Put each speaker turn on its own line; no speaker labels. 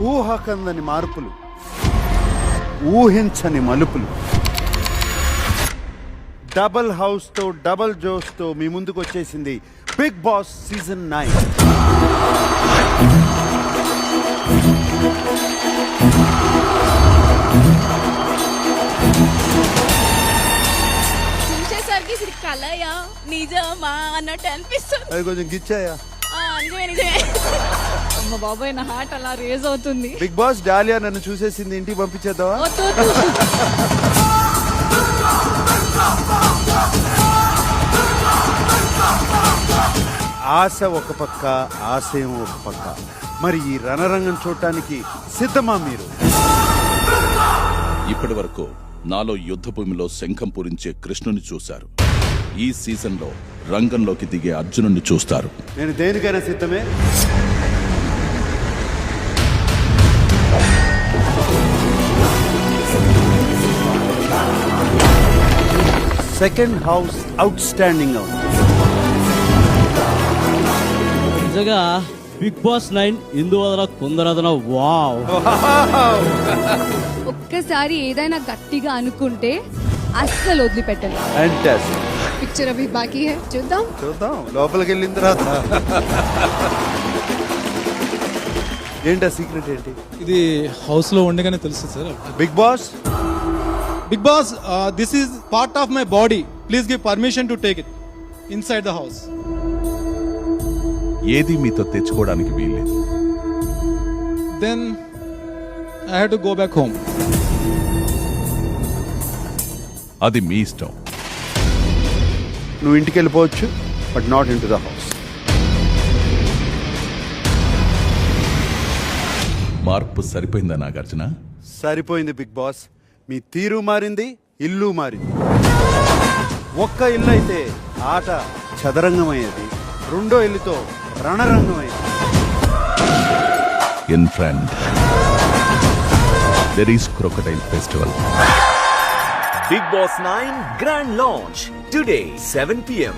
ఊహకందని మార్పులు, ఊహించని మలుపులు. డబుల్ హౌస్ తో డబుల్ జోస్ తో మీ ముందుకు వచ్చేసింది బిగ్ బాస్ సీజన్ 9.
చూసేసరికి ఇది కలయా నిజమా అన్నట్టు అనిపిస్తుంది.
అది కొంచెం గిచ్చాయా?
నిజమే. అమ్మ బాబాయ్, నా హార్ట్ అలా రేజ్ అవుతుంది.
బిగ్ బాస్ డాలియా నన్ను చూసేసింది, ఇంటికి పంపించేద్దావా? ఆశ ఒక పక్క, ఆశయం ఒక పక్క. మరి ఈ రణరంగం చూడటానికి సిద్ధమా మీరు?
ఇప్పటి వరకు నాలో యుద్ధభూమిలో శంఖం పూరించే కృష్ణుని చూశారు. ఈ సీజన్లో రంగంలోకి దిగే అర్జునుడిని చూస్తారు.
నేను దేనికైనా సిద్ధమే. Second house out standing out.
నిజంగా బిగ్ బాస్ 9 ఇందువదన కుందరదన. వావ్!
ఒక్కసారి ఏదైనా గట్టిగా అనుకుంటే అస్సలు వదిలిపెట్టను.
ఫ్యాంటాస్టిక్.
పిక్చర్ అవి బాకీ హై, చూద్దాం
లోపలికి వెళ్ళిన తర్వాత. ఏంటా సీక్రెట్ ఏంటి?
ఇది హౌస్ లో ఉండగానే తెలుస్తుంది sir.
Bigg Boss,
this is part of my body. Please give permission to take it inside the house.
ఏది మీతో తెచ్చుకోవడానికి వీల్లేదు.
Then I have to go back home.
అది మీ ఇష్టం.
నువ్వు ఇంటికి వెళ్ళిపోవచ్చు, but not in to the house.
మార్పు సరిపోయిందా నాగార్జున?
సరిపోయింది బిగ్ బాస్. మీ తీరు మారింది, ఇల్లు మారింది. ఒక్క ఇల్లు అయితే ఆట చదరంగమయ్యేది, రెండో ఇల్లుతో రణరంగమయ్యేది.
In front, there is Crocodile Festival.
Bigg Boss 9 Grand Launch today 7 p.m.